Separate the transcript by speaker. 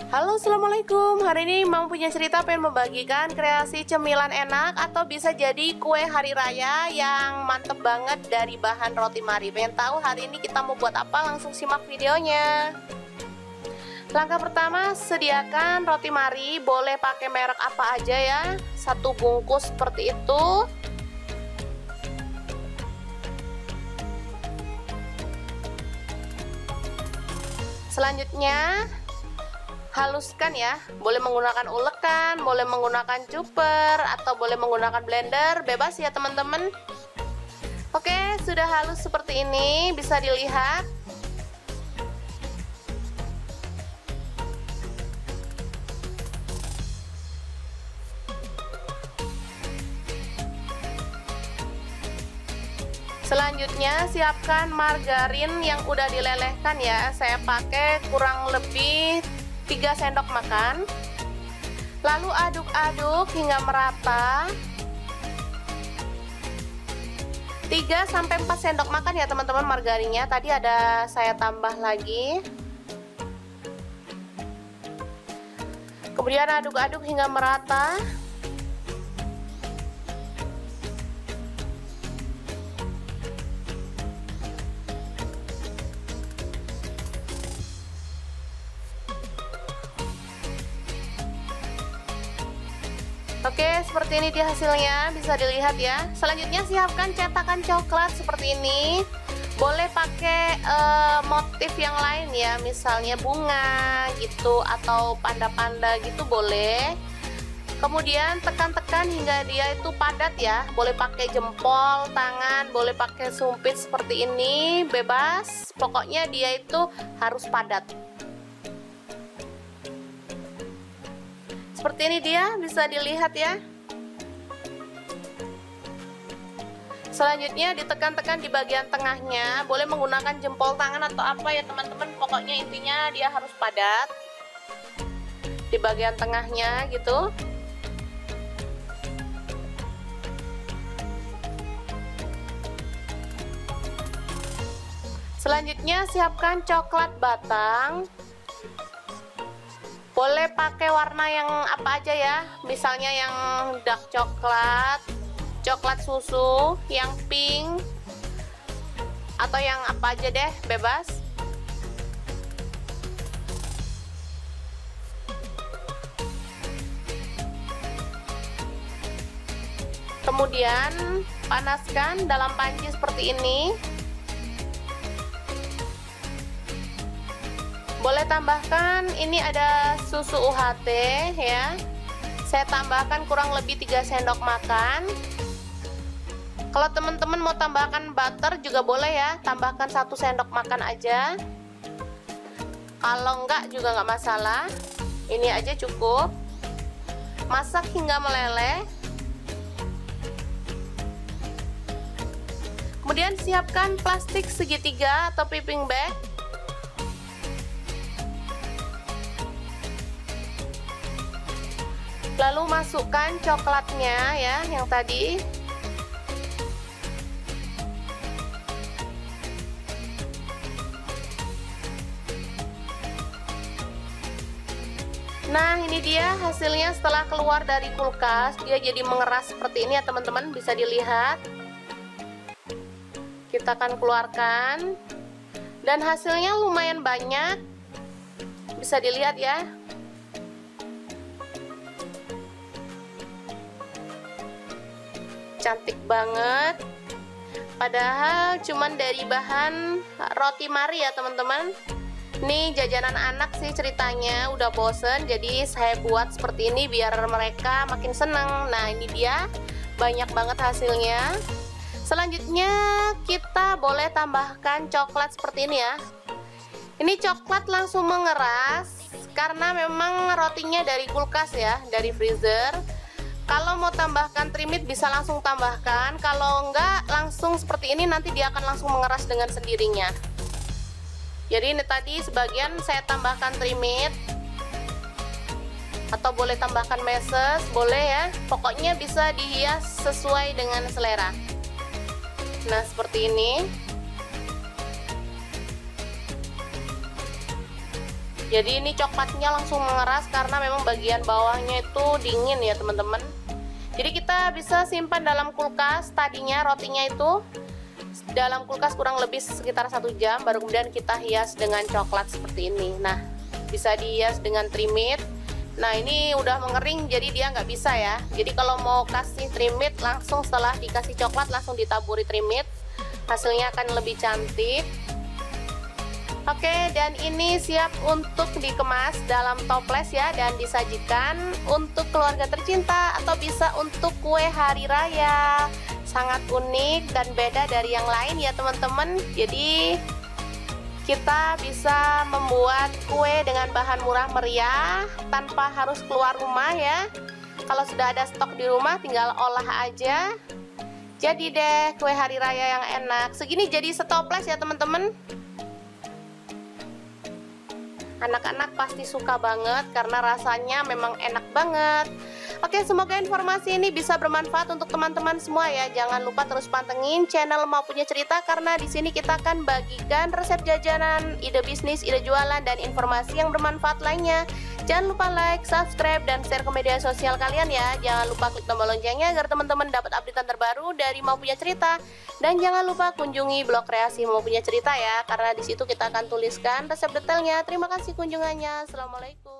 Speaker 1: Halo, assalamualaikum. Hari ini Mam punya cerita pengen membagikan kreasi cemilan enak atau bisa jadi kue hari raya yang mantep banget dari bahan roti mari. Pengen tahu hari ini kita mau buat apa? Langsung simak videonya. Langkah pertama, sediakan roti mari. Boleh pakai merek apa aja ya. 1 bungkus seperti itu. Selanjutnya haluskan ya, boleh menggunakan ulekan, boleh menggunakan chopper, atau boleh menggunakan blender, bebas ya teman-teman. Oke, sudah halus seperti ini, bisa dilihat. Selanjutnya siapkan margarin yang udah dilelehkan ya. Saya pakai kurang lebih 3 sendok makan. Lalu aduk-aduk hingga merata. 3-4 sendok makan ya teman-teman margarinnya. Tadi ada saya tambah lagi. Kemudian aduk-aduk hingga merata. Oke, seperti ini dia hasilnya, bisa dilihat ya. Selanjutnya siapkan cetakan coklat seperti ini. Boleh pakai motif yang lain ya, misalnya bunga gitu atau panda-panda gitu boleh. Kemudian tekan-tekan hingga dia itu padat ya. Boleh pakai jempol, tangan, boleh pakai sumpit seperti ini, bebas. Pokoknya dia itu harus padat. Seperti ini dia, bisa dilihat ya. Selanjutnya ditekan-tekan di bagian tengahnya. Boleh menggunakan jempol tangan atau apa ya teman-teman. Pokoknya intinya dia harus padat di bagian tengahnya gitu. Selanjutnya siapkan coklat batang. Boleh pakai warna yang apa aja ya, misalnya yang dark coklat, coklat susu, yang pink, atau yang apa aja deh, bebas. Kemudian panaskan dalam panci seperti ini. Boleh tambahkan, ini ada susu UHT ya. Saya tambahkan kurang lebih 3 sendok makan. Kalau teman-teman mau tambahkan butter juga boleh ya, tambahkan 1 sendok makan aja. Kalau enggak juga enggak masalah. Ini aja cukup. Masak hingga meleleh. Kemudian siapkan plastik segitiga atau piping bag. Lalu masukkan coklatnya ya, yang tadi. Nah, ini dia hasilnya setelah keluar dari kulkas. Dia jadi mengeras seperti ini ya teman-teman, bisa dilihat. Kita akan keluarkan. Dan hasilnya lumayan banyak. Bisa dilihat ya. Cantik banget, padahal cuman dari bahan roti mari ya teman-teman. Ini jajanan anak sih ceritanya, udah bosen jadi saya buat seperti ini biar mereka makin seneng. Nah ini dia, banyak banget hasilnya. Selanjutnya kita boleh tambahkan coklat seperti ini ya. Ini coklat langsung mengeras karena memang rotinya dari kulkas ya, dari freezer. Kalau mau tambahkan trimit bisa langsung tambahkan, kalau enggak langsung seperti ini nanti dia akan langsung mengeras dengan sendirinya. Jadi ini tadi sebagian saya tambahkan trimit, atau boleh tambahkan meses, boleh ya. Pokoknya bisa dihias sesuai dengan selera. Nah seperti ini. Jadi ini coklatnya langsung mengeras karena memang bagian bawahnya itu dingin ya teman-teman. Jadi kita bisa simpan dalam kulkas, tadinya rotinya itu dalam kulkas kurang lebih sekitar 1 jam, baru kemudian kita hias dengan coklat seperti ini. Nah, bisa dihias dengan trimit. Nah, ini udah mengering jadi dia nggak bisa ya. Jadi kalau mau kasih trimit, langsung setelah dikasih coklat langsung ditaburi trimit, hasilnya akan lebih cantik. Oke, dan ini siap untuk dikemas dalam toples ya, dan disajikan untuk keluarga tercinta atau bisa untuk kue hari raya. Sangat unik dan beda dari yang lain ya teman-teman. Jadi kita bisa membuat kue dengan bahan murah meriah tanpa harus keluar rumah ya. Kalau sudah ada stok di rumah tinggal olah aja. Jadi deh kue hari raya yang enak. Segini jadi setoples ya teman-teman. Anak-anak pasti suka banget karena rasanya memang enak banget. Oke, semoga informasi ini bisa bermanfaat untuk teman-teman semua ya. Jangan lupa terus pantengin channel Mau Punya Cerita karena di sini kita akan bagikan resep jajanan, ide bisnis, ide jualan, dan informasi yang bermanfaat lainnya. Jangan lupa like, subscribe, dan share ke media sosial kalian ya. Jangan lupa klik tombol loncengnya agar teman-teman dapat update terbaru dari Mau Punya Cerita. Dan jangan lupa kunjungi blog kreasi Mau Punya Cerita ya, karena di situ kita akan tuliskan resep detailnya. Terima kasih kunjungannya. Assalamualaikum.